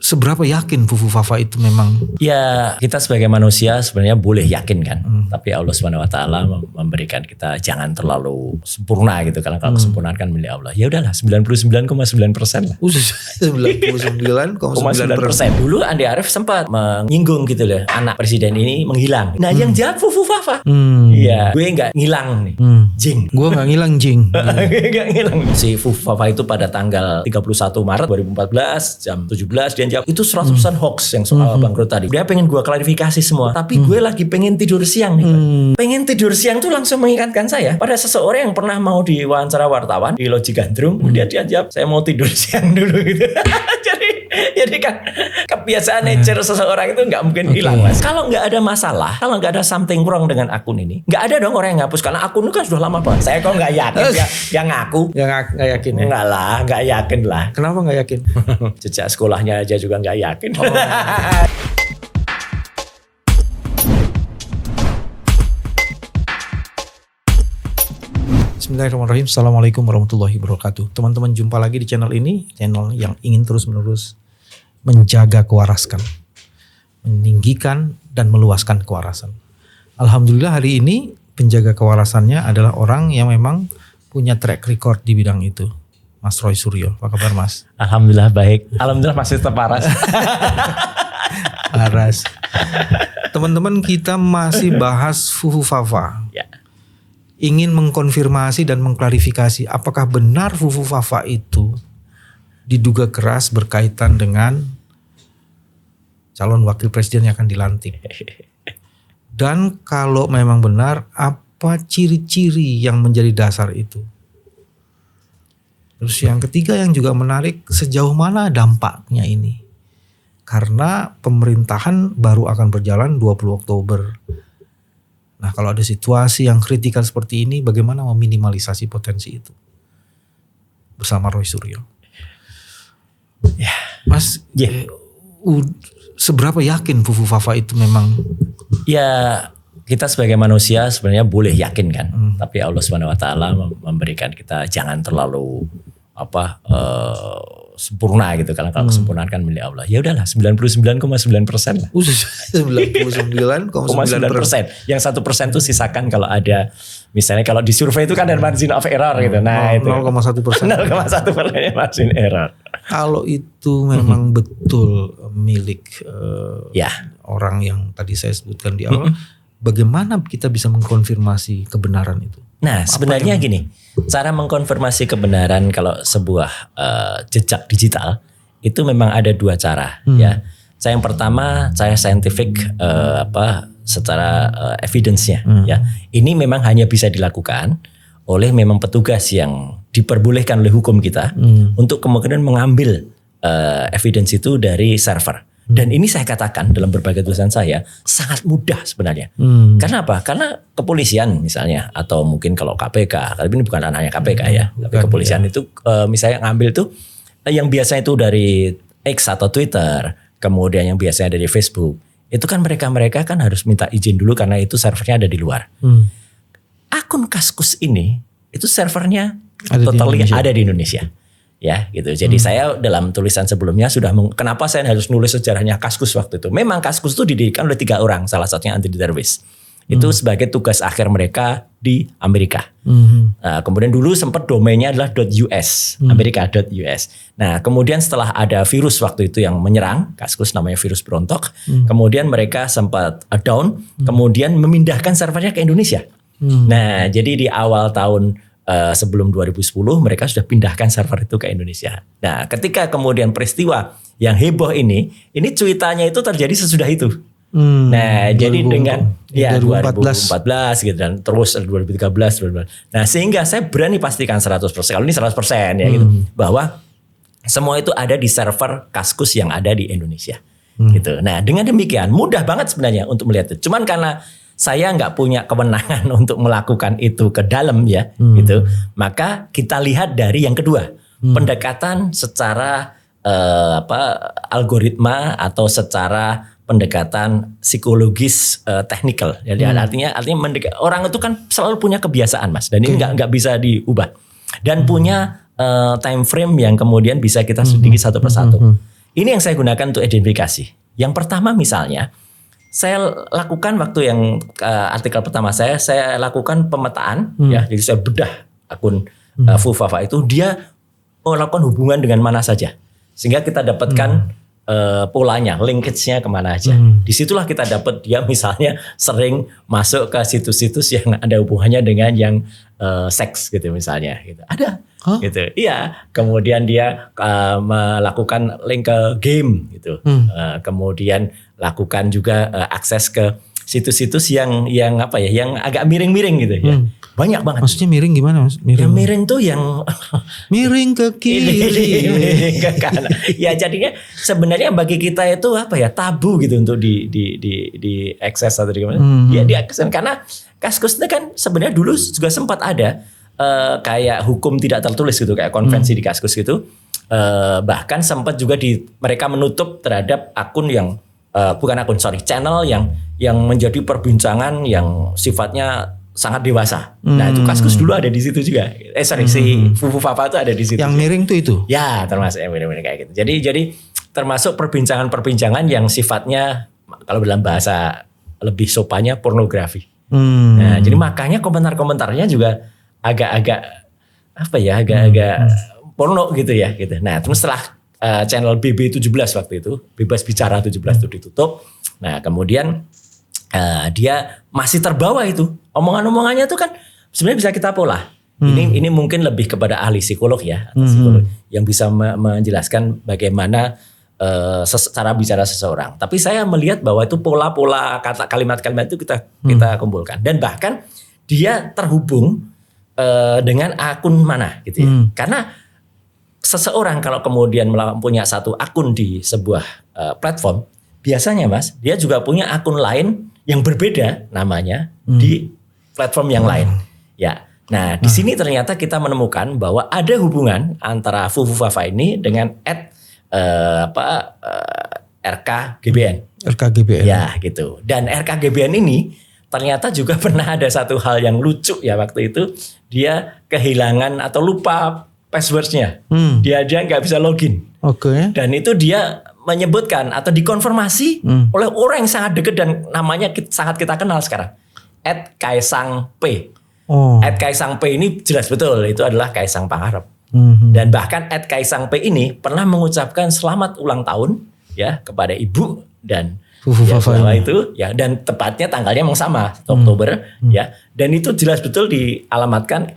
seberapa yakin Fufu Fafa itu memang? Ya, kita sebagai manusia sebenarnya boleh yakin kan. Tapi Allah Subhanahu wa taala memberikan kita jangan terlalu sempurna gitu. Karena kalau kesempurnaan kan milik Allah. Ya udahlah 99,9% lah. 99,9%. Dulu Andi Arief sempat menyinggung gitu loh, anak presiden ini menghilang. Nah, yang jahat Fufu Fafa. Iya, gue nggak ngilang nih. Jing. Gue nggak ngilang jing. Nggak ngilang. Si Fufu Fafa itu pada tanggal 31 Maret 2014 jam 17 dia jawab itu 100% hoax yang soal bangkrut tadi. Dia pengen gue klarifikasi semua, tapi gue lagi pengen tidur siang nih. Pengen tidur siang tuh langsung mengingatkan saya pada seseorang yang pernah mau diwawancara wartawan di Loji Gandrung. Dia jawab saya mau tidur siang dulu gitu. Jadi kan kebiasaan nature seseorang itu nggak mungkin hilang, Mas. Kalau nggak ada masalah, kalau nggak ada something wrong dengan akun ini, nggak ada dong orang yang ngapus karena akun itu kan sudah lama banget. Saya kok nggak yakin yang ngaku. Yang nggak yakin ya? Enggak lah, nggak yakin lah. Kenapa nggak yakin? Jejak sekolahnya aja juga nggak yakin. Bismillahirrahmanirrahim. Assalamualaikum warahmatullahi wabarakatuh. Teman-teman, jumpa lagi di channel ini, channel yang ingin terus-menerus menjaga kewaraskan, meninggikan dan meluaskan kewarasan. Alhamdulillah hari ini penjaga kewarasannya adalah orang yang memang punya track record di bidang itu. Mas Roy Suryo, apa kabar Mas? Alhamdulillah baik. Alhamdulillah masih tetap waras. Waras. Teman-teman, kita masih bahas Fufu Fafa. Ya. Ingin mengkonfirmasi dan mengklarifikasi apakah benar Fufu Fafa itu diduga keras berkaitan dengan calon wakil presiden yang akan dilantik. Dan kalau memang benar, apa ciri-ciri yang menjadi dasar itu? Terus yang ketiga yang juga menarik, sejauh mana dampaknya ini? Karena pemerintahan baru akan berjalan 20 Oktober. Nah, kalau ada situasi yang kritikal seperti ini, bagaimana meminimalisasi potensi itu? Bersama Roy Suryo. Ya, Mas, seberapa yakin Fufu Fafa itu memang? Ya, kita sebagai manusia sebenarnya boleh yakin kan. Tapi Allah Subhanahu wa taala memberikan kita jangan terlalu sempurna gitu, karena kalau kesempurnaan kan milik Allah. Ya udahlah 99,9% lah. 99,9%. Yang 1% itu sisakan kalau ada, misalnya kalau di survei itu kan ada margin of error gitu. Nah, itu 0,1%. 0,1% margin error. Kalau itu memang betul milik orang yang tadi saya sebutkan di awal, bagaimana kita bisa mengkonfirmasi kebenaran itu? Nah, sebenarnya gini, cara mengkonfirmasi kebenaran kalau sebuah jejak digital itu memang ada dua cara ya. Yang pertama, saya scientific secara evidence-nya ya. Ini memang hanya bisa dilakukan oleh memang petugas yang diperbolehkan oleh hukum kita untuk kemungkinan mengambil evidence itu dari server. Dan ini saya katakan dalam berbagai tulisan saya sangat mudah sebenarnya. Karena apa? Karena kepolisian misalnya, atau mungkin kalau KPK, tapi ini bukan ranahnya KPK ya. Tapi kepolisian itu misalnya ngambil tuh yang biasanya itu dari X atau Twitter, kemudian yang biasanya dari Facebook. Itu kan mereka kan harus minta izin dulu karena itu servernya ada di luar. Akun Kaskus ini itu servernya ada di Indonesia. Ya gitu. Jadi saya dalam tulisan sebelumnya sudah kenapa saya harus nulis sejarahnya Kaskus waktu itu. Memang Kaskus itu didirikan oleh 3 orang, salah satunya Anthony Darwis. Itu sebagai tugas akhir mereka di Amerika. Nah, kemudian dulu sempat domainnya adalah .us, Amerika.us. Nah, kemudian setelah ada virus waktu itu yang menyerang Kaskus, namanya virus berontok, kemudian mereka sempat down, kemudian memindahkan servernya ke Indonesia. Nah, jadi di awal tahun sebelum 2010 mereka sudah pindahkan server itu ke Indonesia. Nah, ketika kemudian peristiwa yang heboh ini cuitannya itu terjadi sesudah itu. Nah, jadi dengan 2014 gitu dan terus 2013. Nah, sehingga saya berani pastikan 100%, kalau ini 100% ya gitu, bahwa semua itu ada di server Kaskus yang ada di Indonesia. Gitu. Nah, dengan demikian mudah banget sebenarnya untuk melihat itu. Cuman karena saya nggak punya kewenangan untuk melakukan itu ke dalam ya, gitu. Maka kita lihat dari yang kedua, pendekatan secara algoritma atau secara pendekatan psikologis technical. Jadi artinya orang itu kan selalu punya kebiasaan, Mas, dan ini nggak bisa diubah dan punya time frame yang kemudian bisa kita selidiki satu persatu. ini yang saya gunakan untuk identifikasi. Yang pertama misalnya, saya lakukan waktu yang artikel pertama saya lakukan pemetaan, ya, jadi saya bedah akun Fufafa itu, dia melakukan hubungan dengan mana saja, sehingga kita dapatkan polanya, linkage-nya kemana aja. Disitulah kita dapat dia misalnya sering masuk ke situs-situs yang ada hubungannya dengan yang seks gitu misalnya. Gitu. Ada, gitu. Iya. Kemudian dia melakukan link ke game gitu. Kemudian lakukan juga akses ke situs-situs yang apa ya, yang agak miring-miring gitu ya. Banyak banget. Maksudnya miring gimana Mas? Yang miring tuh yang miring ke kiri, miring ke kanan. Ya jadinya sebenarnya bagi kita itu apa ya, tabu gitu untuk di akses atau gimana. Ya di akses, karena Kaskus itu kan sebenarnya dulu juga sempat ada kayak hukum tidak tertulis gitu, kayak konvensi di Kaskus gitu. Bahkan sempat juga mereka menutup terhadap akun yang channel yang menjadi perbincangan yang sifatnya sangat dewasa. Nah itu Kaskus dulu ada di situ juga. Si Fufafa itu ada di situ. Yang miring tuh itu? Ya termasuk yang miring-miring kayak gitu. Jadi termasuk perbincangan-perbincangan yang sifatnya kalau dalam bahasa lebih sopannya pornografi. Nah jadi makanya komentar-komentarnya juga agak-agak apa ya, agak-agak porno gitu ya. Gitu. Nah terus setelah channel BB17 waktu itu, Bebas Bicara 17 itu ditutup. Nah kemudian dia masih terbawa itu omongan-omongannya tuh kan sebenarnya bisa kita pola. Ini mungkin lebih kepada ahli psikolog ya, atau psikolog yang bisa menjelaskan bagaimana cara bicara seseorang. Tapi saya melihat bahwa itu pola-pola kata kalimat-kalimat itu kita kumpulkan, dan bahkan dia terhubung dengan akun mana gitu ya. Karena seseorang kalau kemudian punya satu akun di sebuah platform, biasanya Mas, dia juga punya akun lain yang berbeda namanya di platform yang lain. Ya. Nah, di sini ternyata kita menemukan bahwa ada hubungan antara Fufafa ini dengan RKGBN. RKGBN. Ya, gitu. Dan RKGBN ini ternyata juga pernah ada satu hal yang lucu ya waktu itu, dia kehilangan atau lupa passwordnya. Dia nggak bisa login. Oke. Dan itu dia menyebutkan atau dikonfirmasi oleh orang yang sangat dekat dan namanya sangat kita kenal sekarang, @kaisang_p. @kaisang_p ini jelas betul itu adalah Kaisang Pangarep. Dan bahkan @kaisang_p ini pernah mengucapkan selamat ulang tahun ya kepada ibu dan bahwa itu ya, dan tepatnya tanggalnya memang sama, Oktober ya, dan itu jelas betul dialamatkan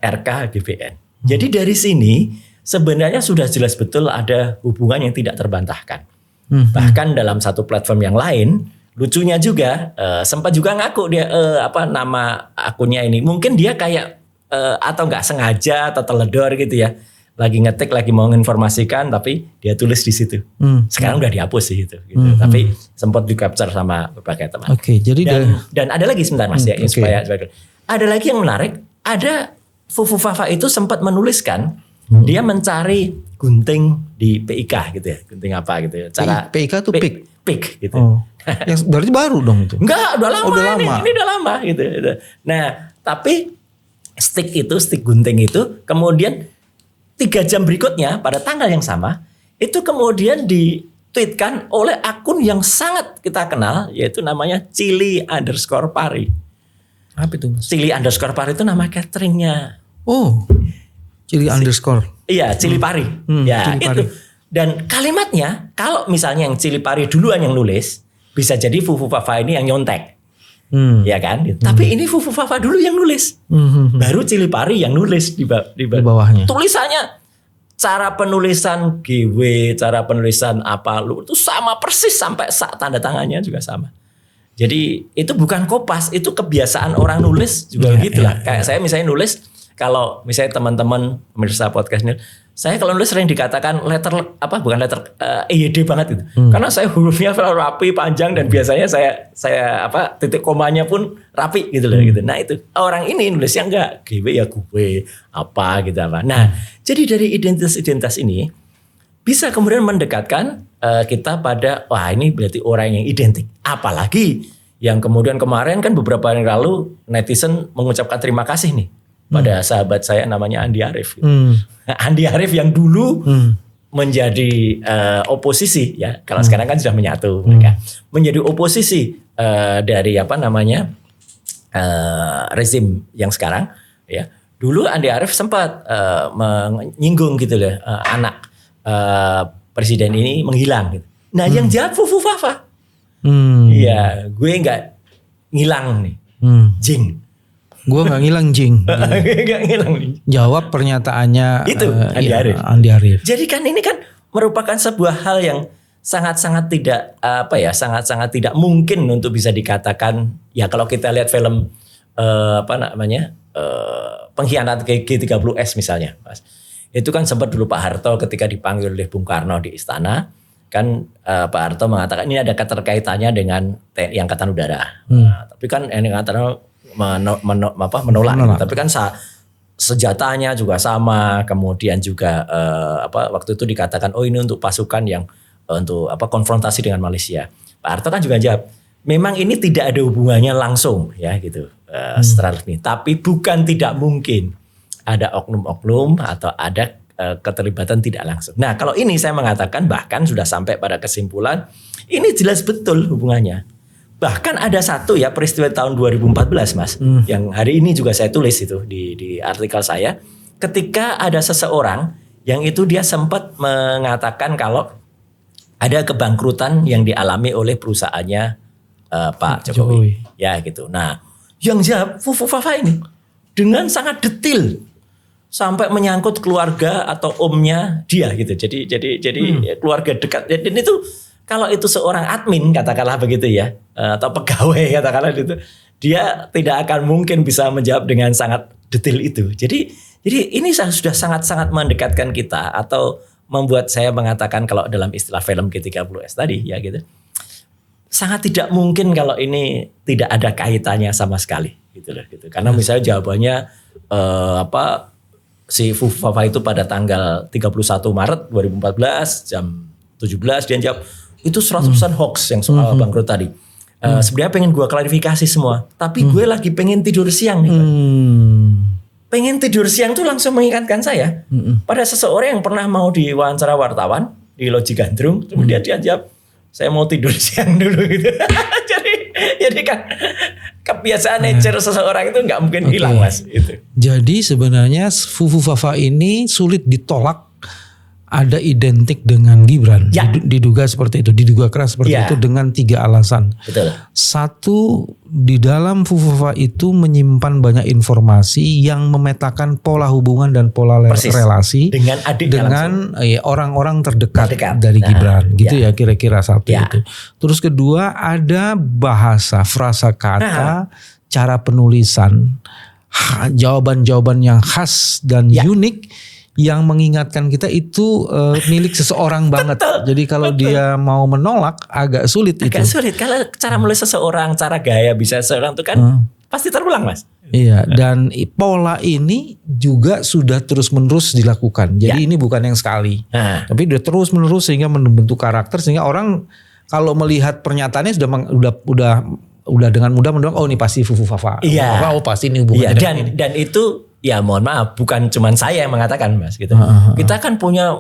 @RKGBN. Jadi dari sini sebenarnya sudah jelas betul ada hubungan yang tidak terbantahkan. Bahkan dalam satu platform yang lain, lucunya juga sempat juga ngaku dia nama akunnya ini. Mungkin dia kayak atau nggak sengaja atau teledor gitu ya. Lagi ngetik, lagi mau menginformasikan, tapi dia tulis di situ. Sekarang udah dihapus sih itu. Gitu. Tapi sempat di capture sama berbagai teman. Oke, jadi dan ada lagi sebentar Mas ya, supaya ada lagi yang menarik. Ada Fufafa itu sempat menuliskan dia mencari gunting di PIK gitu ya, gunting apa gitu ya. Cara PIK tuh PIK gitu. Yang berarti baru dong itu. Enggak, udah lama. Ini udah lama gitu. Nah, tapi stick gunting itu kemudian 3 jam berikutnya pada tanggal yang sama itu kemudian ditweetkan oleh akun yang sangat kita kenal, yaitu namanya Cili_Pari. Apa itu? Cili_Pari itu nama cateringnya. Cili_. Iya, Cili Pari. Ya, Cili Pari. Itu. Dan kalimatnya, kalau misalnya yang Cili Pari duluan yang nulis, bisa jadi Fufafa ini yang nyontek. Ya kan? Tapi ini Fufafa dulu yang nulis. Baru Cili Pari yang nulis di bawahnya. Tulisannya, cara penulisan GW, cara penulisan apa, itu sama persis sampai tanda tangannya juga sama. Jadi itu bukan kopas, itu kebiasaan orang nulis juga gitu lah. Kayak saya misalnya nulis, kalau misalnya teman-teman pemirsa podcast ini, saya kalau nulis sering dikatakan EYD banget gitu. Karena saya hurufnya rapi, panjang, dan biasanya saya titik komanya pun rapi gitu loh gitu. Nah itu orang ini nulisnya enggak GW ya gue apa gitu apa. Nah jadi dari identitas ini bisa kemudian mendekatkan kita pada ini berarti orang yang identik. Apalagi yang kemudian kemarin kan beberapa hari lalu netizen mengucapkan terima kasih nih pada sahabat saya namanya Andi Arief. Andi Arief yang dulu menjadi oposisi ya. Kalau sekarang kan sudah menyatu mereka. Menjadi oposisi dari rezim yang sekarang ya. Dulu Andi Arief sempat menyinggung gitu loh, anak presiden ini menghilang gitu. Nah, yang jawab Fufu Fafa. Iya, gue nggak ngilang nih. Jing. Gue nggak ngilang Jing. Nggak ngilang nih. Jawab pernyataannya Itu Andi Arief. Andi Arief. Jadi kan ini kan merupakan sebuah hal yang sangat-sangat tidak sangat-sangat tidak mungkin untuk bisa dikatakan ya kalau kita lihat film pengkhianat G30S misalnya, Mas. Itu kan sempat dulu Pak Harto ketika dipanggil oleh Bung Karno di istana kan Pak Harto mengatakan ini ada keterkaitannya dengan TNI Angkatan Udara. Nah, tapi kan TNI Angkatan Udara menolak. Tapi kan senjatanya juga sama, kemudian juga waktu itu dikatakan ini untuk pasukan yang untuk konfrontasi dengan Malaysia. Pak Harto kan juga jawab, memang ini tidak ada hubungannya langsung ya gitu secara resmi, tapi bukan tidak mungkin ada oknum-oknum atau ada keterlibatan tidak langsung. Nah, kalau ini saya mengatakan bahkan sudah sampai pada kesimpulan ini jelas betul hubungannya. Bahkan ada satu ya peristiwa tahun 2014 Mas, yang hari ini juga saya tulis itu di artikel saya, ketika ada seseorang yang itu dia sempat mengatakan kalau ada kebangkrutan yang dialami oleh perusahaannya Pak Jokowi. Ya gitu. Nah, yang jawab Fufu Fafa ini dengan sangat detail sampai menyangkut keluarga atau omnya dia gitu. Jadi keluarga dekat. Dan itu kalau itu seorang admin katakanlah begitu ya, atau pegawai katakanlah itu, dia tidak akan mungkin bisa menjawab dengan sangat detail itu. Jadi ini sudah sangat-sangat mendekatkan kita atau membuat saya mengatakan kalau dalam istilah film G30S tadi ya gitu. Sangat tidak mungkin kalau ini tidak ada kaitannya sama sekali gitu loh gitu. Karena misalnya jawabannya si Fufu Fafa itu pada tanggal 31 Maret 2014 jam 17 dia jawab itu 100% hoax yang soal bangkrut tadi. Sebenarnya pengen gue klarifikasi semua, tapi gue lagi pengen tidur siang nih. Pengen tidur siang tuh langsung mengingatkan saya pada seseorang yang pernah mau diwawancara wartawan di Loji Gandrung, kemudian dia jawab saya mau tidur siang dulu gitu. jadi kan kebiasaan nature seseorang itu nggak mungkin hilang Mas. Gitu. Jadi sebenarnya Fufu Fafa ini sulit ditolak. Ada identik dengan Gibran, ya. Diduga seperti itu, diduga keras seperti itu dengan 3 alasan. Betul. Satu, di dalam Fufu Fafa itu menyimpan banyak informasi yang memetakan pola hubungan dan pola relasi dengan adiknya dengan orang-orang terdekat dari Gibran, gitu ya kira-kira satu itu. Terus kedua, ada bahasa, frasa kata, cara penulisan, jawaban-jawaban yang khas dan unik. Yang mengingatkan kita itu milik seseorang banget. Jadi kalau dia mau menolak agak sulit itu. Agak sulit. Kalau cara menulis seseorang, cara gaya bisa seseorang itu kan pasti terulang Mas. Iya. Dan pola ini juga sudah terus menerus dilakukan. Jadi ini bukan yang sekali. Tapi udah terus menerus sehingga membentuk karakter. Sehingga orang kalau melihat pernyataannya udah dengan mudah menduga ini pasti Fufu Fafa. Iya. Oh pasti ini hubungannya. Dan itu ya mohon maaf, bukan cuman saya yang mengatakan Mas gitu. Kita kan punya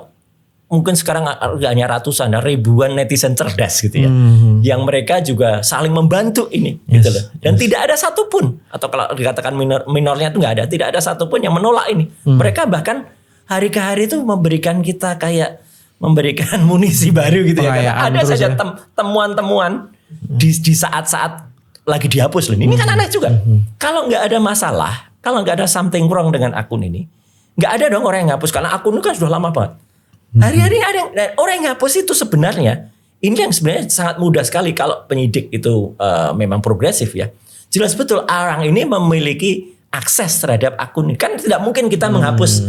mungkin sekarang gak hanya ratusan, ribuan netizen cerdas gitu ya. Yang mereka juga saling membantu ini gitu loh. Dan tidak ada satupun, atau kalau dikatakan minornya itu gak ada, tidak ada satupun yang menolak ini. Mereka bahkan hari ke hari itu memberikan kita kayak memberikan munisi baru gitu ya. Karena ada saja temuan-temuan di saat-saat lagi dihapus loh. Ini kan aneh juga. Kalau gak ada masalah, kalau nggak ada something wrong dengan akun ini, nggak ada dong orang yang ngapus karena akun itu kan sudah lama banget. Hari-hari ada orang yang ngapus itu sebenarnya ini yang sebenarnya sangat mudah sekali kalau penyidik itu memang progresif ya. Jelas betul orang ini memiliki akses terhadap akun ini. Kan tidak mungkin kita menghapus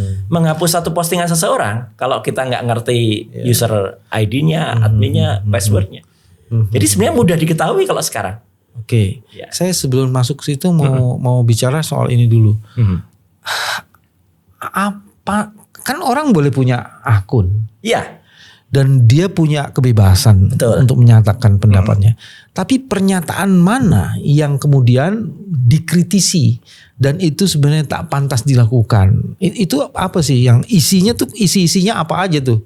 satu postingan seseorang kalau kita nggak ngerti user ID-nya, adminnya, passwordnya. Jadi sebenarnya mudah diketahui kalau sekarang. Oke, saya sebelum masuk ke situ mau bicara soal ini dulu. Apa kan orang boleh punya akun? Iya. Dan dia punya kebebasan untuk menyatakan pendapatnya. Tapi pernyataan mana yang kemudian dikritisi dan itu sebenarnya tak pantas dilakukan? Itu apa sih yang isinya tuh isi-isinya apa aja tuh?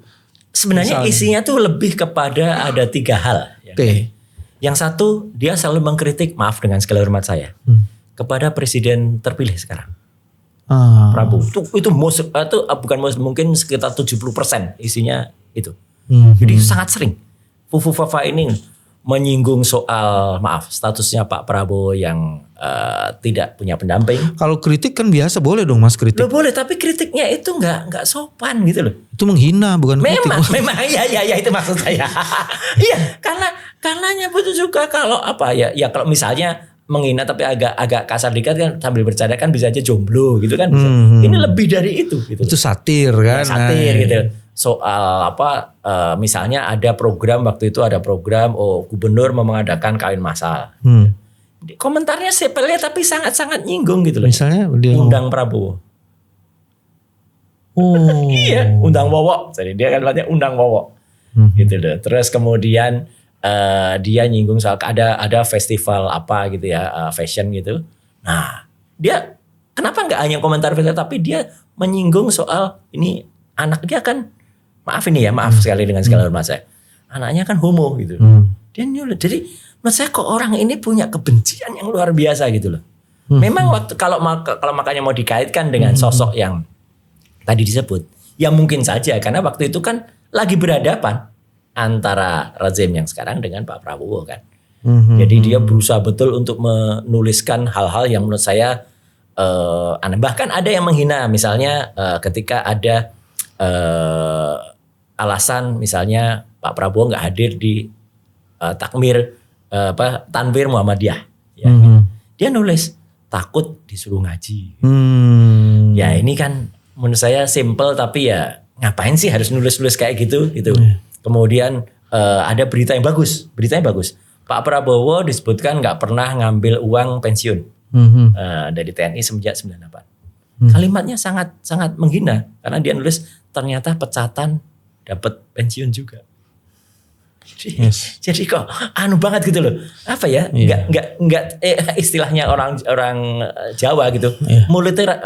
Sebenarnya Misalnya. isinya tuh lebih kepada ada 3 hal. Ya. Oke. Yang satu, dia selalu mengkritik, maaf dengan segala hormat saya, kepada presiden terpilih sekarang, Prabowo. Itu bukan most, mungkin sekitar 70% isinya itu. Jadi sangat sering Fufu Fafa ini menyinggung soal, maaf, statusnya Pak Prabowo yang tidak punya pendamping. Kalau kritik kan biasa, boleh dong Mas kritik. Loh boleh, tapi kritiknya itu nggak sopan gitu loh. Itu menghina bukan kritik. Memang ya itu maksud saya. Iya, karena nyebut juga kalau apa ya kalau misalnya menghina tapi agak kasar dikit kan, sambil bercanda kan bisa aja jomblo gitu kan. Bisa. Ini lebih dari itu gitu. Itu satir kan. Satir gitu. Soal apa misalnya ada program, waktu itu ada program gubernur mau mengadakan kawin massal. Komentarnya sepele tapi sangat-sangat nyinggung gitu loh. Misalnya dia undang Prabowo. Iya, undang Wowo. Jadi dia kan katanya undang Wowo. Gitu loh. Terus kemudian dia nyinggung soal ada festival apa gitu ya, fashion gitu. Nah, dia kenapa nggak hanya komentar fashion tapi dia menyinggung soal ini anak dia kan, maaf sekali dengan segala hormat saya, anaknya kan homo gitu. Dia nyulut. Jadi menurut saya kok orang ini punya kebencian yang luar biasa gitu loh. Memang waktu kalau makanya mau dikaitkan dengan sosok yang tadi disebut, ya mungkin saja karena waktu itu kan lagi berhadapan antara rezim yang sekarang dengan Pak Prabowo kan. Jadi dia berusaha betul untuk menuliskan hal-hal yang menurut saya aneh. Bahkan ada yang menghina, misalnya ketika ada alasan misalnya Pak Prabowo nggak hadir di Tanwir Muhammadiyah. Ya, dia nulis takut disuruh ngaji. Ya ini kan menurut saya simple tapi ya ngapain sih harus nulis-nulis kayak gitu gitu. Kemudian ada beritanya bagus. Pak Prabowo disebutkan nggak pernah ngambil uang pensiun dari TNI semenjak 98. Kalimatnya sangat sangat menghina karena dia nulis ternyata pecatan dapat pensiun juga. Jadi kok banget gitu loh. Apa ya? Enggak istilahnya orang Jawa gitu. Mulutnya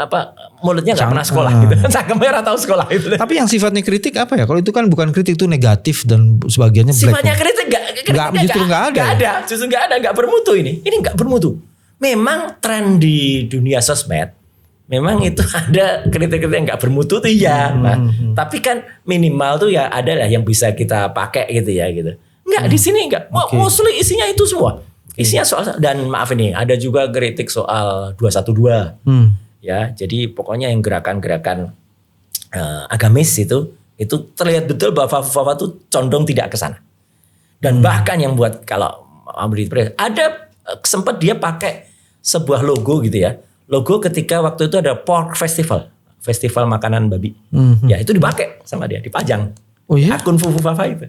enggak pernah sekolah gitu. Cangkemnya tahu sekolah gitu. Tapi yang sifatnya kritik apa ya? Kalau itu kan bukan kritik, itu negatif dan sebagiannya black. Sifatnya kritik justru enggak ada. Justru enggak ada, enggak bermutu ini. Ini enggak bermutu. Memang tren di dunia sosmed memang itu ada kritik-kritik yang nggak bermutu tuh ya. Nah, tapi kan minimal tuh ya ada lah yang bisa kita pakai gitu ya gitu. Nggak di sini nggak. Mostly isinya itu semua. Isinya soal, dan maaf ini ada juga kritik soal 212. Ya, jadi pokoknya yang gerakan-gerakan agamis itu terlihat betul bahwa Fafa tuh condong tidak ke sana. Dan bahkan yang buat kalau ada sempat dia pakai sebuah logo gitu ya. Logo ketika waktu itu ada pork festival makanan babi. Ya itu dipakai sama dia, dipajang. Oh iya? Akun Fufu Fafa itu.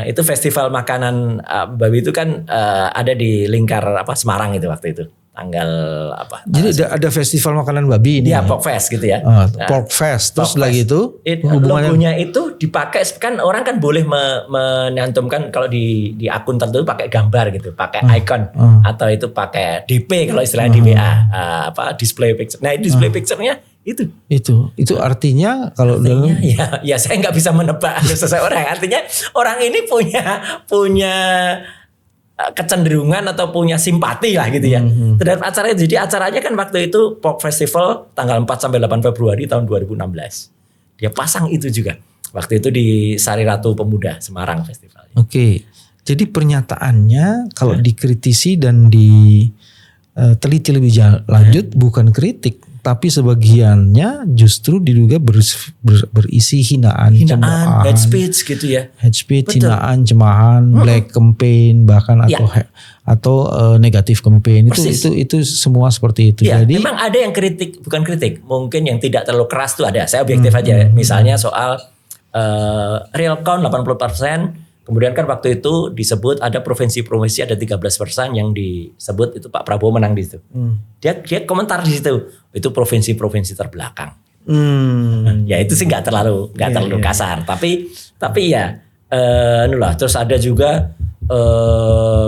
Itu festival makanan babi itu kan ada di Lingkar Semarang itu waktu itu. Tanggal apa? Jadi ada festival makanan babi ini. Iya, Pork Fest gitu ya. Pork Fest. Terus lagi itu logonya itu dipakai kan, orang kan boleh menyantumkan kalau di akun tertentu pakai gambar gitu, pakai icon atau itu pakai DP kalau istilahnya DPA, display picture. Nah, display picture-nya itu artinya kalau dalam ya saya nggak bisa menebak seseorang. Artinya orang ini punya kecenderungan atau punya simpati lah gitu ya terhadap acara itu. Jadi acaranya kan waktu itu Pork Festival tanggal 4 sampai 8 Februari tahun 2016. Dia pasang itu juga. Waktu itu di Sari Ratu Pemuda Semarang festivalnya. Oke. Jadi pernyataannya kalau dikritisi dan diteliti lebih lanjut bukan kritik, tapi sebagiannya justru diduga berisi hinaan, cemoohan, hate speech gitu ya. Hate speech, hinaan, cemoohan, black campaign bahkan atau negatif campaign. Itu semua seperti itu. Ya, jadi memang ada yang bukan kritik, mungkin yang tidak terlalu keras tuh ada. Saya objektif aja. Misalnya soal real count 80%. Kemudian kan waktu itu disebut ada provinsi-provinsi ada 13% yang disebut itu Pak Prabowo menang di situ. Dia komentar di situ, itu provinsi-provinsi terbelakang. Ya itu sih nggak terlalu kasar, tapi ya terus ada juga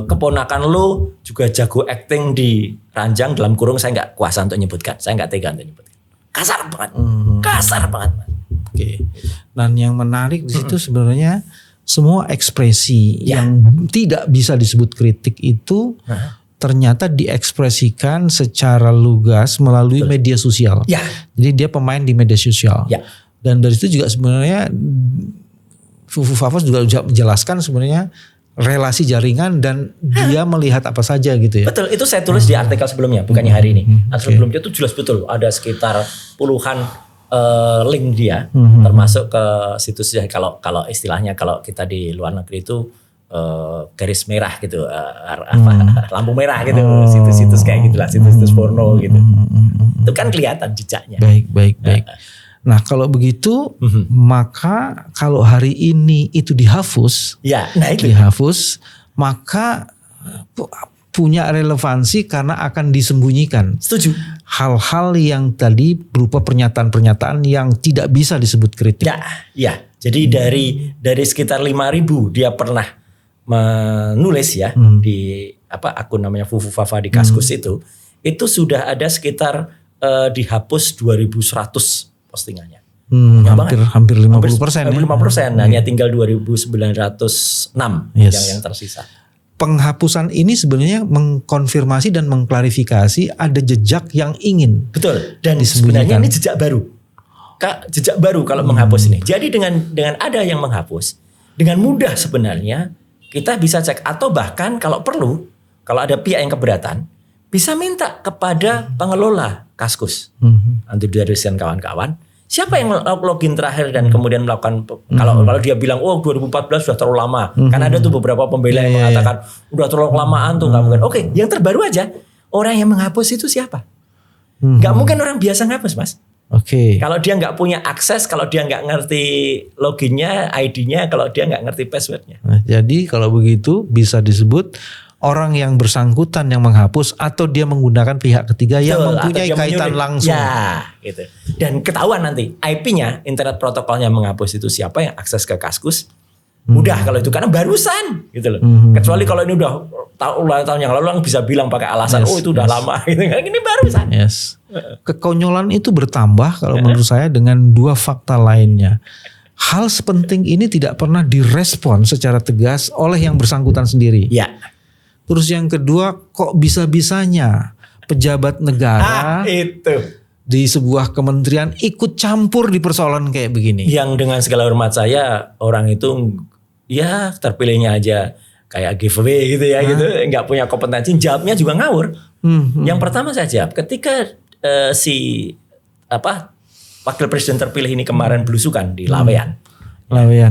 keponakan lu juga jago acting di ranjang dalam kurung, saya nggak kuasa untuk nyebutkan, saya nggak tega untuk nyebutkan. Kasar banget. Oke. Dan yang menarik di situ sebenarnya semua ekspresi yang tidak bisa disebut kritik itu ternyata diekspresikan secara lugas melalui media sosial. Ya. Jadi dia pemain di media sosial. Ya. Dan dari situ juga sebenarnya Fufu Fafos juga menjelaskan sebenarnya relasi jaringan dan dia melihat apa saja gitu ya. Betul, itu saya tulis di artikel sebelumnya, bukannya hari ini. Artikel sebelumnya itu jelas betul, ada sekitar puluhan link dia, termasuk ke situs kalau istilahnya kalau kita di luar negeri itu garis merah gitu, lampu merah gitu, situs-situs kayak gitulah, situs-situs porno gitu. Itu kan kelihatan jejaknya. Baik. Nah kalau begitu maka kalau hari ini itu dihapus, dihapus, maka punya relevansi karena akan disembunyikan. Setuju. Hal-hal yang tadi berupa pernyataan-pernyataan yang tidak bisa disebut kritik. Ya. Jadi dari sekitar 5.000 dia pernah menulis ya di akun namanya Fufu Fafa di Kaskus itu sudah ada sekitar dihapus 2.100 postingannya. Hampir 50%. 50%. Hanya tinggal 2.906 yang tersisa. Penghapusan ini sebenarnya mengkonfirmasi dan mengklarifikasi ada jejak yang ingin. Betul. Dan sebenarnya ini jejak baru. Jejak baru kalau menghapus ini. Jadi dengan ada yang menghapus, dengan mudah sebenarnya kita bisa cek, atau bahkan kalau perlu, kalau ada pihak yang keberatan, bisa minta kepada pengelola Kaskus, Anti Degradasi dan kawan-kawan, siapa yang login terakhir dan kemudian melakukan, kalau dia bilang 2014 sudah terlalu lama, kan ada tuh beberapa pembela yang mengatakan udah terlalu kelamaan tuh, nggak mungkin. Oke, yang terbaru aja, orang yang menghapus itu siapa? Nggak mungkin orang biasa ngapus, Mas. Oke. Kalau dia nggak punya akses, kalau dia nggak ngerti loginnya, ID-nya, kalau dia nggak ngerti passwordnya. Nah, jadi kalau begitu bisa disebut orang yang bersangkutan yang menghapus atau dia menggunakan pihak ketiga yang mempunyai kaitan langsung. Ya, gitu. Dan ketahuan nanti IP-nya, internet protokolnya menghapus itu siapa yang akses ke Kaskus. Mudah kalau itu karena barusan gitu loh. Kecuali kalau ini udah tahun yang lalu orang bisa bilang pakai alasan itu udah lama gitu kan. Ini barusan. Kekonyolan itu bertambah kalau menurut saya dengan dua fakta lainnya. Hal sepenting ini tidak pernah direspon secara tegas oleh yang bersangkutan sendiri. Ya. Terus yang kedua, kok bisa-bisanya pejabat negara di sebuah kementerian ikut campur di persoalan kayak begini. Yang dengan segala hormat saya, orang itu ya terpilihnya aja kayak giveaway gitu ya, gitu, nggak punya kompetensi, jawabnya juga ngawur. Yang pertama saya jawab, ketika wakil presiden terpilih ini kemarin belusukan di Laweyan,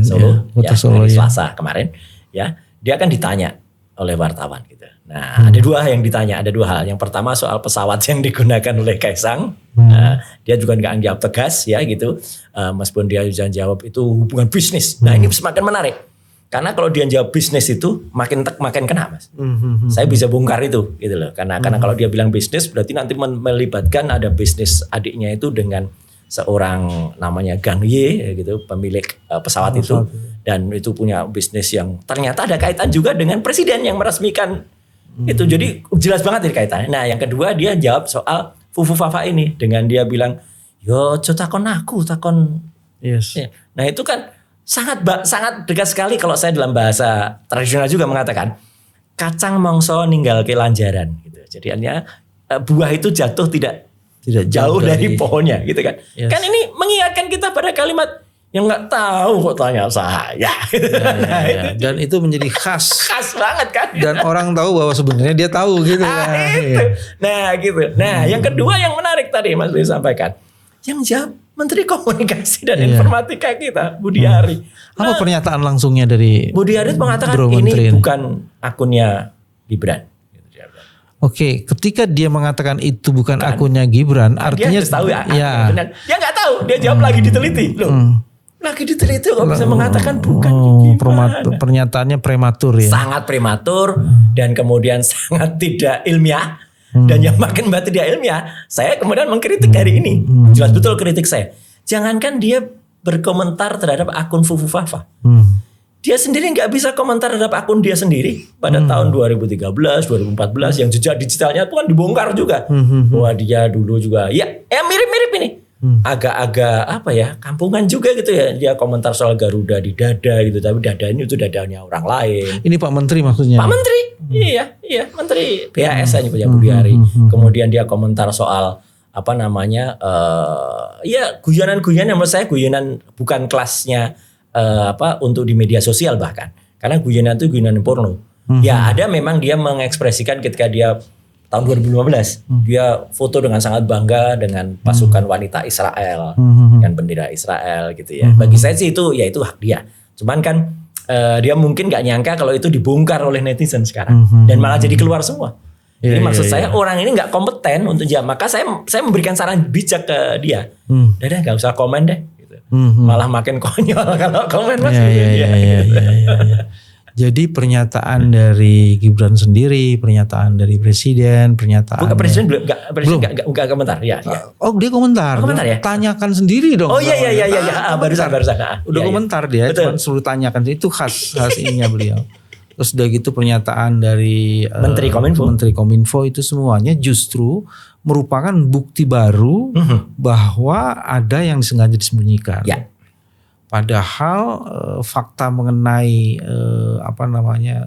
Solo, Solo hari Selasa kemarin, ya, dia akan ditanya oleh wartawan gitu. Nah, ada dua hal. Yang pertama soal pesawat yang digunakan oleh Kaisang. Dia juga nggak jawab tegas ya gitu. Meskipun dia jawab itu hubungan bisnis. Nah, ini semakin menarik. Karena kalau dia jawab bisnis itu makin kena, Mas. Saya bisa bongkar itu gitu loh. Karena kalau dia bilang bisnis berarti nanti melibatkan ada bisnis adiknya itu dengan seorang namanya Gang Ye gitu, pemilik pesawat itu. Dan itu punya bisnis yang ternyata ada kaitan juga dengan presiden yang meresmikan itu. Jadi jelas banget ini kaitannya. Nah, yang kedua dia jawab soal Fufu Fafa ini dengan dia bilang, yo takon aku, takon. Yes. Nah, itu kan sangat dekat sekali kalau saya dalam bahasa tradisional juga mengatakan kacang mongso ninggal ke lanjaran gitu. Jadi artinya buah itu jatuh tidak jauh dari pohonnya gitu kan. Yes. Kan ini mengingatkan kita pada kalimat yang nggak tahu kok tanya saya. Dan itu menjadi khas banget kan. Dan orang tahu bahwa sebenarnya dia tahu gitu. Nah, yang kedua yang menarik tadi Mas Budi sampaikan, yang jawab Menteri Komunikasi dan Informatika kita, Budi Ari. Apa pernyataan langsungnya dari Budi Ari? Mengatakan ini bukan akunnya Gibran. Oke, ketika dia mengatakan itu bukan akunnya Gibran, artinya dia tahu ya. Dia nggak tahu, dia jawab lagi diteliti loh. Lagi diteliti kok bisa mengatakan bukan Gibran. Pernyataannya prematur ya. Sangat prematur dan kemudian sangat tidak ilmiah. Dan yang makin tidak ilmiah, saya kemudian mengkritik hari ini. Jelas betul kritik saya. Jangankan dia berkomentar terhadap akun Fufu Fafa. Dia sendiri nggak bisa komentar terhadap akun dia sendiri pada tahun 2013, 2014 yang jejak digitalnya itu kan dibongkar juga. Wah, dia dulu juga ya mirip-mirip ini. agak-agak apa ya, kampungan juga gitu ya. Dia komentar soal Garuda di dada gitu, tapi dada ini itu dadanya orang lain. Ini Pak Menteri maksudnya? Pak Menteri, iya Menteri BAS aja Pak Budi Ari. Kemudian dia komentar soal apa namanya, ya guyonan-guyonan, menurut saya guyonan bukan kelasnya untuk di media sosial bahkan, karena guyonan itu guyonan porno. Ya ada memang dia mengekspresikan ketika dia tahun 2015 dia foto dengan sangat bangga dengan pasukan wanita Israel, dengan bendera Israel gitu ya. Bagi saya sih itu hak dia. Cuman kan dia mungkin nggak nyangka kalau itu dibongkar oleh netizen sekarang dan malah jadi keluar semua. Jadi maksud saya orang ini nggak kompeten untuk maka saya memberikan saran bijak ke dia. Udah nggak usah komen deh. Gitu. Malah makin konyol kalau komen mas. Jadi pernyataan dari Gibran sendiri, pernyataan dari presiden, pernyataan bukan presiden nggak komentar ya. Oh dia komentar. Komentar ya? Tanyakan sendiri dong. Oh iya barusan. Udah komentar dia, cuma suruh tanyakan, itu khas ininya beliau. Terus udah gitu pernyataan dari Menteri Kominfo itu semuanya justru merupakan bukti baru bahwa ada yang sengaja disembunyikan. Ya. Padahal fakta mengenai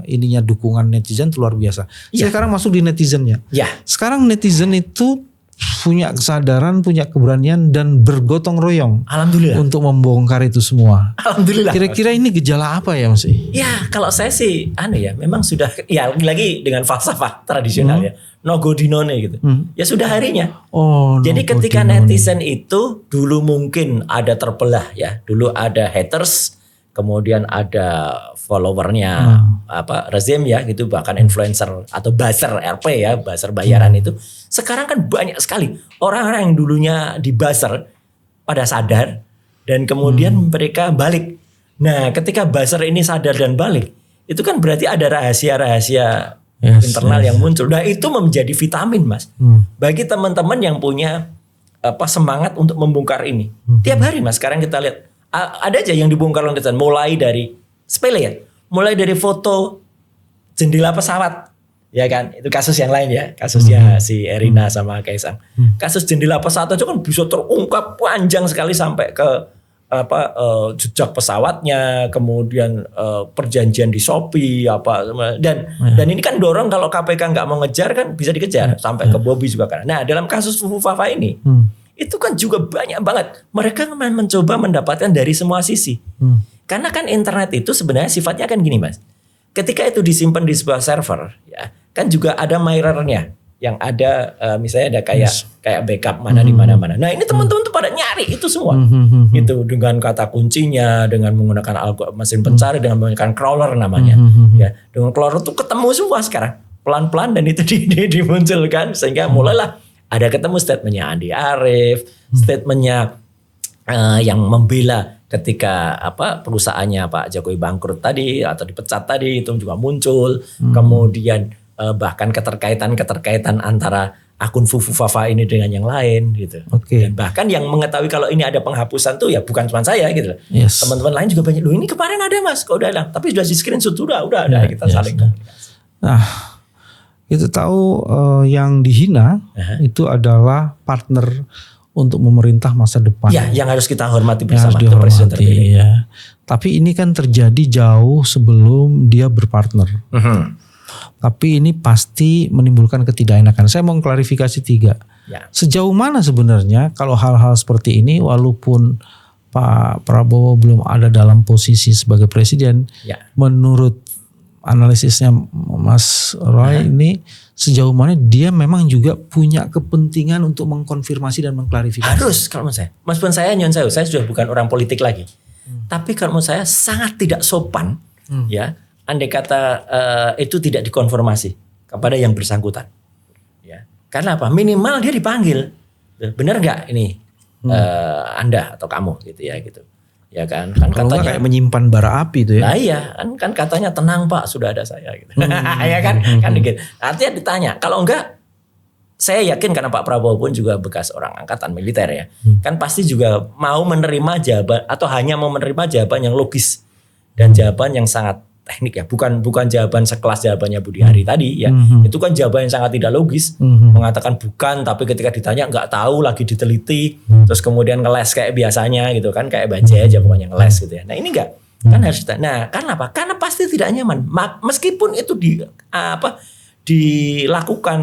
ininya dukungan netizen itu luar biasa. Ya. Sekarang masuk di netizennya. Ya. Sekarang netizen itu punya kesadaran, punya keberanian dan bergotong royong. Alhamdulillah. Untuk membongkar itu semua. Alhamdulillah. Kira-kira ini gejala apa ya Mas? Ya kalau saya sih memang sudah ya lagi dengan falsafah tradisional ya. No go dinone gitu. Ya sudah harinya. Jadi ketika netizen itu dulu mungkin ada terbelah ya. Dulu ada haters, kemudian ada followernya rezim ya gitu, bahkan influencer atau buzzer RP ya, buzzer bayaran itu. Sekarang kan banyak sekali orang-orang yang dulunya di buzzer pada sadar dan kemudian mereka balik. Nah, ketika buzzer ini sadar dan balik, itu kan berarti ada rahasia-rahasia internal yang muncul. Nah, itu menjadi vitamin, Mas. Bagi teman-teman yang punya semangat untuk membongkar ini. Tiap hari, Mas, sekarang kita lihat ada aja yang dibongkar oleh netizen, mulai dari sepele ya. Mulai dari foto jendela pesawat, ya kan? Itu kasus yang lain ya, kasusnya si Erina sama Kaisang. Kasus jendela pesawat itu kan bisa terungkap panjang sekali sampai ke jejak pesawatnya, kemudian perjanjian di Shopee dan ini kan dorong kalau KPK nggak mau ngejar kan bisa dikejar sampai ke Bobby juga kan. Nah, dalam kasus Fufu Fafa ini itu kan juga banyak banget mereka mencoba mendapatkan dari semua sisi. Karena kan internet itu sebenarnya sifatnya kan gini, Mas. Ketika itu disimpan di sebuah server, ya kan juga ada mirrornya, yang ada misalnya ada kayak backup mana di mana-mana. Nah ini teman-teman tuh pada nyari itu semua, gitu dengan kata kuncinya, dengan menggunakan mesin pencari, dengan menggunakan crawler namanya, ya dengan crawler tuh ketemu semua sekarang pelan-pelan dan itu dimunculkan sehingga mulailah ada ketemu statementnya Andi Arief, statementnya yang membela ketika perusahaannya Pak Jokowi bangkrut tadi atau dipecat tadi itu juga muncul. Kemudian bahkan keterkaitan antara akun Fufu Fafa ini dengan yang lain gitu. Dan bahkan yang mengetahui kalau ini ada penghapusan tuh ya bukan cuma saya gitu. Teman-teman lain juga banyak. Loh ini kemarin ada Mas, kok udah hilang. Tapi sudah di screenshot udah ada kita saling komunikasi. Nah, kita tahu yang dihina itu adalah partner untuk memerintah masa depan. Ya, yang harus kita hormati bersama. Itu presiden terpilih. Ya. Tapi ini kan terjadi jauh sebelum dia berpartner. Tapi ini pasti menimbulkan ketidakenakan. Saya mau klarifikasi 3. Ya. Sejauh mana sebenarnya kalau hal-hal seperti ini, walaupun Pak Prabowo belum ada dalam posisi sebagai presiden, menurut analisisnya Mas Roy ini sejauh mana dia memang juga punya kepentingan untuk mengkonfirmasi dan mengklarifikasi? Harus kalau menurut saya. Meskipun saya sudah bukan orang politik lagi. Tapi kalau menurut saya sangat tidak sopan ya andai kata itu tidak dikonfirmasi kepada yang bersangkutan. Ya. Karena apa? Minimal dia dipanggil. Benar nggak ini Anda atau kamu gitu ya gitu. Ya kan katanya kayak menyimpan bara api itu ya. Nah iya kan katanya tenang Pak sudah ada saya gitu. Ya kan gitu. Artinya ditanya kalau enggak saya yakin karena Pak Prabowo pun juga bekas orang angkatan militer ya. Kan pasti juga mau menerima jawaban atau hanya mau menerima jawaban yang logis dan jawaban yang sangat teknik ya, bukan jawaban sekelas jawabannya Budi Hari tadi ya. Itu kan jawaban yang sangat tidak logis, mengatakan bukan, tapi ketika ditanya nggak tahu, lagi diteliti, terus kemudian ngeles kayak biasanya gitu kan, kayak bajai aja pokoknya ngeles gitu ya. Nah ini enggak, kan harus nah karena apa? Karena pasti tidak nyaman, meskipun itu dilakukan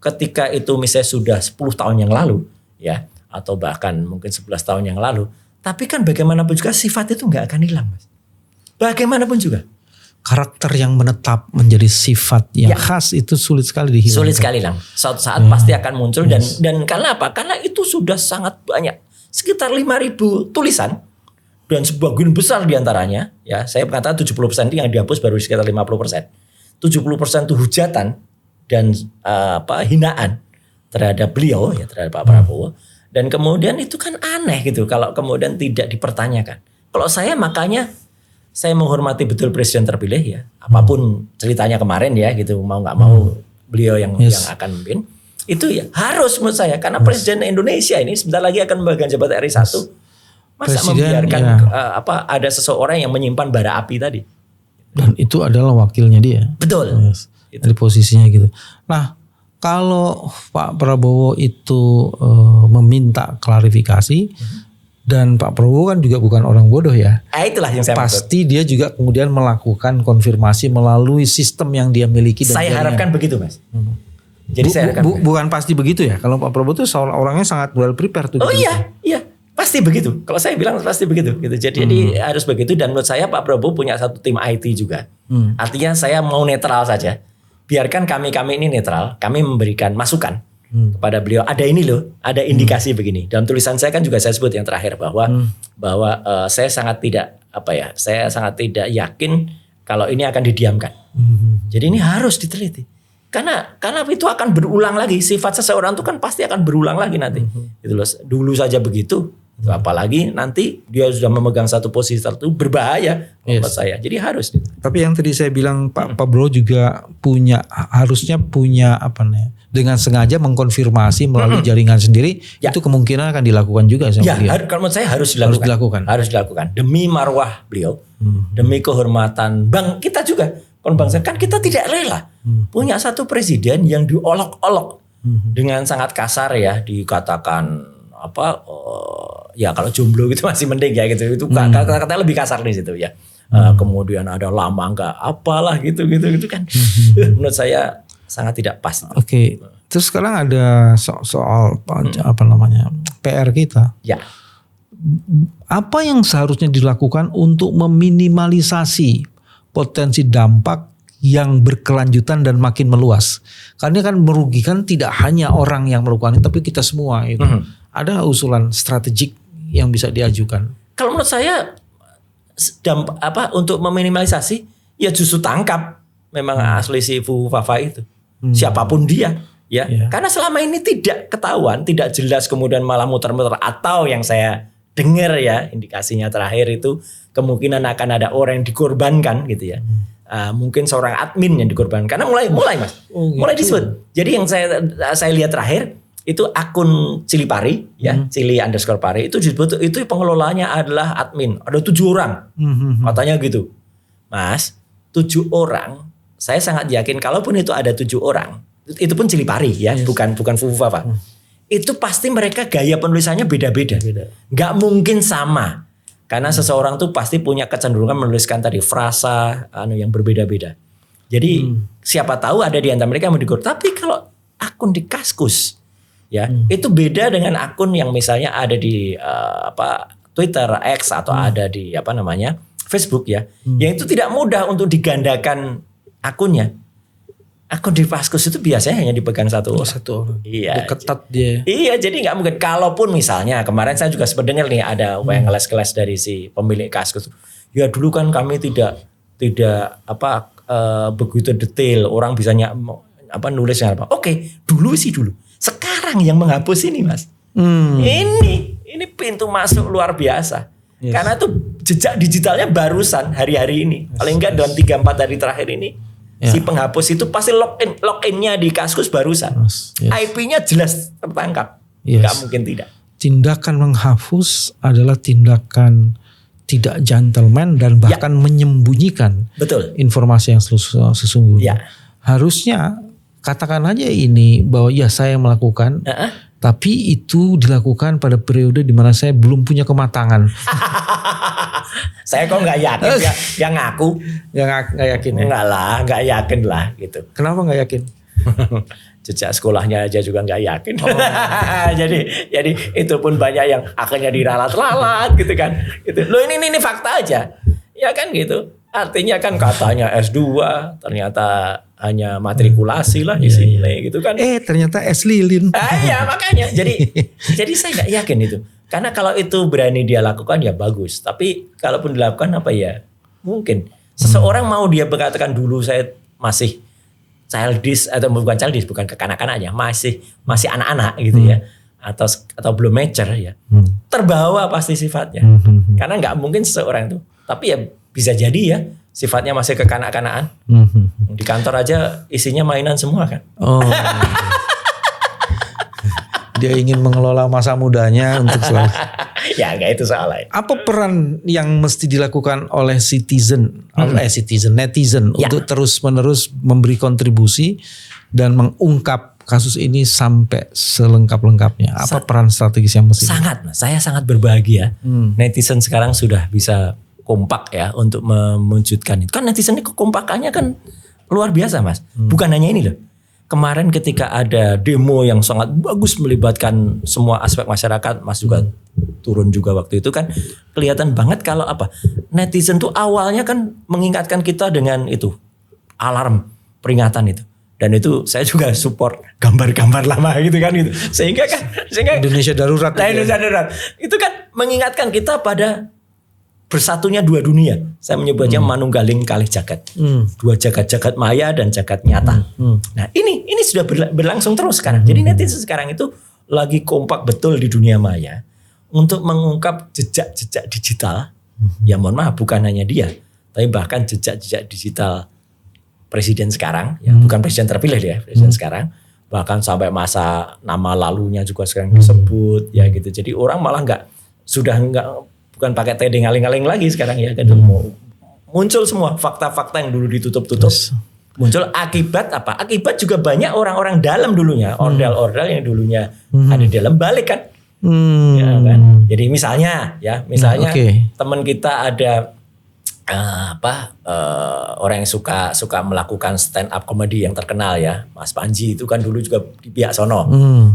ketika itu misalnya sudah 10 tahun yang lalu ya, atau bahkan mungkin 11 tahun yang lalu, tapi kan bagaimanapun juga sifat itu nggak akan hilang, Mas. Bagaimanapun juga. Karakter yang menetap menjadi sifat yang khas itu sulit sekali dihilangkan. Sulit sekali hilang. Suatu saat pasti akan muncul dan karena apa? Karena itu sudah sangat banyak. Sekitar 5.000 tulisan dan sebagian besar diantaranya ya, saya mengatakan 70% yang dihapus baru sekitar 50%. 70% itu hujatan dan hinaan terhadap beliau ya, terhadap Pak Prabowo. Dan kemudian itu kan aneh gitu kalau kemudian tidak dipertanyakan. Kalau saya makanya saya menghormati betul presiden terpilih ya. Apapun ceritanya kemarin ya gitu, mau nggak mau beliau yang akan memimpin. Itu ya harus menurut saya, karena presiden Indonesia ini sebentar lagi akan memegang jabatan RI 1. Masa presiden, membiarkan ada seseorang yang menyimpan bara api tadi. Dan itu adalah wakilnya dia. Betul. Dari posisinya gitu. Nah, kalau Pak Prabowo itu meminta klarifikasi dan Pak Prabowo kan juga bukan orang bodoh ya. Itulah yang saya pasti dia juga kemudian melakukan konfirmasi melalui sistem yang dia miliki. Dan saya harapkan begitu, Mas. Jadi saya harapkan bukan pasti begitu ya. Kalau Pak Prabowo itu orangnya sangat well prepared tuh. Oh iya. Pasti begitu. Kalau saya bilang pasti begitu gitu. Jadi harus begitu, dan menurut saya Pak Prabowo punya satu tim IT juga. Artinya saya mau netral saja. Biarkan kami ini netral, kami memberikan masukan kepada beliau. Ada ini loh, ada indikasi begini. Dalam tulisan saya kan juga saya sebut yang terakhir bahwa saya sangat tidak yakin kalau ini akan didiamkan. Jadi ini harus diteliti. Karena itu akan berulang lagi. Sifat seseorang itu kan pasti akan berulang lagi nanti. Gitu loh. Dulu saja begitu. Apalagi nanti dia sudah memegang satu posisi tertentu, berbahaya menurut saya. Jadi harus. Tapi yang tadi saya bilang Pak Prabowo juga harusnya punya dengan sengaja mengkonfirmasi melalui jaringan sendiri. Itu kemungkinan akan dilakukan juga sama beliau. Kalau menurut saya harus dilakukan. Harus dilakukan demi marwah beliau, demi kehormatan bang kita juga. Bangsa kan kita tidak rela punya satu presiden yang diolok-olok dengan sangat kasar ya, dikatakan ya kalau jomblo gitu masih mending ya gitu, itu kata-kata lebih kasar di situ ya. Kemudian ada lama enggak apalah gitu kan. Menurut saya sangat tidak pas. Oke. Terus sekarang ada soal PR kita. Ya. Apa yang seharusnya dilakukan untuk meminimalisasi potensi dampak yang berkelanjutan dan makin meluas? Karena kan merugikan tidak hanya orang yang melakukan itu, tapi kita semua itu. Ada usulan strategik yang bisa diajukan? Kalau menurut saya untuk meminimalisasi ya justru tangkap memang asli si Fufafa itu. Siapapun dia ya. Karena selama ini tidak ketahuan, tidak jelas, kemudian malah muter-muter, atau yang saya dengar ya indikasinya terakhir itu kemungkinan akan ada orang yang dikorbankan gitu ya. Mungkin seorang admin yang dikorbankan. Karena mulai Mas. Mulai disebut. Jadi yang saya lihat terakhir itu akun Cili Pari ya, Cili_Pari itu disebut, itu pengelolanya adalah admin. Ada 7 orang. Katanya gitu. Mas, 7 orang, saya sangat yakin kalaupun itu ada 7 orang, itu pun Cili Pari ya, bukan Fufafa. Itu pasti mereka gaya penulisannya beda-beda. Gak mungkin sama. Karena seseorang tuh pasti punya kecenderungan menuliskan tadi frasa yang berbeda-beda. Jadi siapa tahu ada di antara mereka yang mau digor. Tapi kalau akun di Kaskus ya, itu beda dengan akun yang misalnya ada di Twitter, X, atau ada di Facebook ya. Yang itu tidak mudah untuk digandakan akunnya. Akun di Kaskus itu biasanya hanya dipegang satu orang. Iya. Ketat dia. Iya, jadi nggak mungkin. Kalaupun misalnya kemarin saya juga sempat dengar nih ada yang ngeles-ngeles dari si pemilik Kaskus. Ya dulu kan kami tidak begitu detail, orang bisa nulisnya apa. Oke, dulu. Sekarang yang menghapus ini Mas. Ini pintu masuk luar biasa. Karena itu jejak digitalnya barusan hari-hari ini. Paling enggak dalam 3-4 hari terakhir ini. Si penghapus itu pasti login-nya di Kaskus barusan. IP-nya jelas tertangkap. Gak mungkin tidak. Tindakan menghapus adalah tindakan tidak gentleman dan bahkan menyembunyikan Betul. informasi yang sesungguhnya. Ya. Harusnya katakan aja ini bahwa ya saya melakukan, tapi itu dilakukan pada periode di mana saya belum punya kematangan. Saya kok nggak yakin yang ngaku. Nggak yakin ya? Enggak lah, nggak yakin lah gitu. Kenapa nggak yakin? Jejak sekolahnya aja juga nggak yakin. jadi itu pun banyak yang akhirnya diralat-ralat gitu kan. Gitu. Loh ini fakta aja. Ya kan gitu. Artinya kan katanya S2 ternyata hanya matrikulasi lah di sini gitu kan. Ternyata es lilin. Ya makanya. Jadi saya nggak yakin itu. Karena kalau itu berani dia lakukan ya bagus. Tapi kalaupun dilakukan apa ya mungkin. Seseorang mau dia berkatakan dulu saya masih childish atau bukan kekanak-kanaknya, masih anak-anak gitu ya, atau belum mature ya, terbawa pasti sifatnya, karena nggak mungkin seseorang itu, tapi ya bisa jadi ya sifatnya masih kekanak-kanakan, di kantor aja isinya mainan semua kan. Dia ingin mengelola masa mudanya untuk selalu. Ya nggak itu soal lain. Apa peran yang mesti dilakukan oleh netizen untuk terus-menerus memberi kontribusi dan mengungkap kasus ini sampai selengkap-lengkapnya? Apa peran strategis yang mesti? Saya sangat berbahagia. Netizen sekarang sudah bisa kompak ya untuk memunculkan itu. Kan netizen ini kekompakannya kan luar biasa Mas. Bukan hanya ini loh. Kemarin ketika ada demo yang sangat bagus melibatkan semua aspek masyarakat, Mas juga turun juga waktu itu kan kelihatan banget kalau netizen tuh awalnya kan mengingatkan kita dengan itu alarm peringatan itu, dan itu saya juga support gambar-gambar lama gitu kan gitu sehingga Indonesia darurat. Indonesia darurat itu kan mengingatkan kita pada bersatunya dua dunia. Saya menyebutnya manunggaling kalih jagat. Dua jagat maya dan jagat nyata. Nah ini sudah berlangsung terus sekarang. Jadi netizen sekarang itu lagi kompak betul di dunia maya untuk mengungkap jejak-jejak digital. Ya mohon maaf bukan hanya dia, tapi bahkan jejak-jejak digital presiden sekarang. Ya, bukan presiden terpilih ya, presiden sekarang. Bahkan sampai masa nama lalunya juga sekarang disebut ya gitu. Jadi orang malah bukan pakai tedeng aling-aling lagi sekarang ya. Muncul semua fakta-fakta yang dulu ditutup-tutup. Muncul akibat apa? Akibat juga banyak orang-orang dalam dulunya, ordal-ordal yang dulunya ada di dalam balik kan. Ya kan. Jadi misalnya teman kita ada orang yang suka melakukan stand up comedy yang terkenal ya, Mas Panji itu kan dulu juga di pihak sono.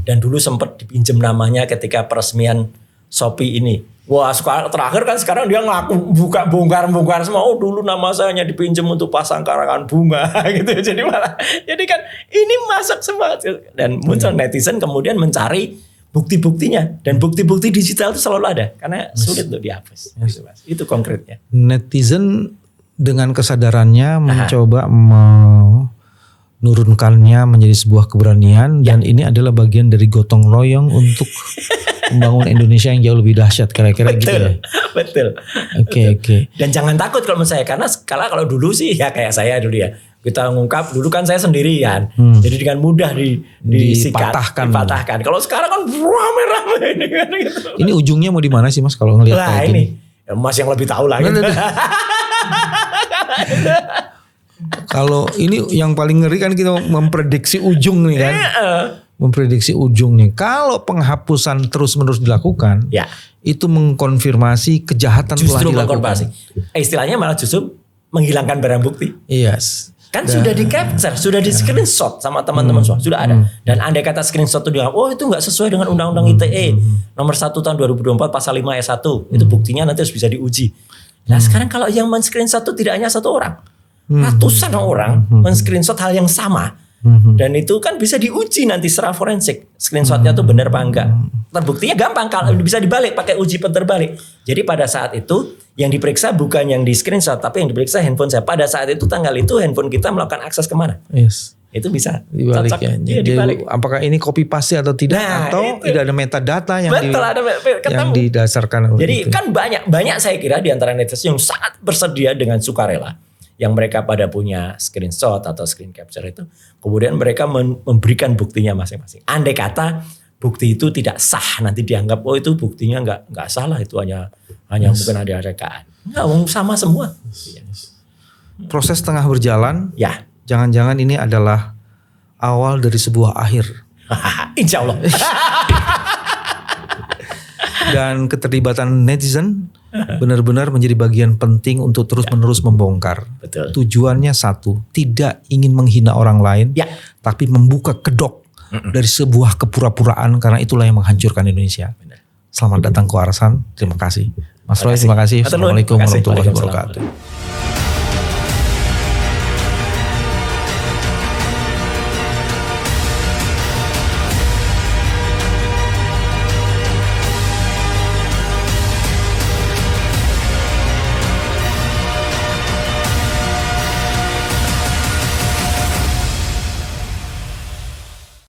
Dan dulu sempat dipinjam namanya ketika peresmian Shopee ini. Wah, terakhir kan sekarang dia ngaku bongkar semua. Oh, dulu nama saya hanya dipinjam untuk pasang karangan bunga gitu. Jadi kan ini masak semua. Dan muncul netizen kemudian mencari bukti-buktinya, dan bukti-bukti digital itu selalu ada karena sulit untuk dihapus. Gitu, Mas. Itu konkretnya. Netizen dengan kesadarannya mencoba menurunkannya menjadi sebuah keberanian dan ini adalah bagian dari gotong royong untuk membangun Indonesia yang jauh lebih dahsyat kira-kira gitu ya. Betul. Oke. Dan jangan takut kalau menurut saya karena kalau dulu sih ya kayak saya dulu ya. Kita ngungkap dulu kan saya sendirian. Jadi dengan mudah dipatahkan. Kalau sekarang kan rame-rame ini kan gitu. Ini ujungnya mau di mana sih Mas kalau ngelihat kayak gini? Ya, Mas yang lebih tahu lah gitu. Kalau ini yang paling ngeri kan kita memprediksi ujung nih kan. Memprediksi ujungnya. Kalau penghapusan terus-menerus dilakukan, itu mengkonfirmasi kejahatan justru telah dilakukan. Istilahnya malah justru menghilangkan barang bukti. Yes. Kan sudah di capture, sudah di screenshot sama teman-teman semua, sudah ada. Dan andai kata screenshot itu dianggap, itu nggak sesuai dengan Undang-Undang ITE nomor 1 tahun 2024 pasal 5 ayat 1. Itu buktinya nanti harus bisa diuji. Nah sekarang kalau yang men-screenshot itu tidak hanya satu orang, ratusan orang men-screenshot hal yang sama. Dan itu kan bisa diuji nanti secara forensik. Screenshotnya tuh benar apa enggak. Terbuktinya gampang kalau bisa dibalik pakai uji puterbalik. Jadi pada saat itu yang diperiksa bukan yang di screenshot tapi yang diperiksa handphone saya. Pada saat itu tanggal itu handphone kita melakukan akses kemana? Yes. Itu bisa dibalik cocok. ya. Dibalik. Apakah ini copy paste atau tidak atau tidak ada metadata yang yang didasarkan. Jadi kan banyak saya kira di antara netizen yang sangat bersedia dengan sukarela. Yang mereka pada punya screenshot atau screen capture itu. Kemudian mereka memberikan buktinya masing-masing. Andai kata bukti itu tidak sah, nanti dianggap oh itu buktinya nggak salah, itu hanya mungkin ada rekaan. Nggak, sama semua. Proses tengah berjalan, Ya, jangan-jangan ini adalah awal dari sebuah akhir. insya Allah. Dan keterlibatan netizen benar-benar menjadi bagian penting untuk terus-menerus membongkar. Betul. Tujuannya satu, tidak ingin menghina orang lain, Ya. tapi membuka kedok dari sebuah kepura-puraan, karena itulah yang menghancurkan Indonesia. Selamat datang ke Warasan. Terima kasih. Mas Roy, terima kasih. Matur nuwun. Assalamualaikum Terima kasih. warahmatullahi Waalaikumsalam. wabarakatuh.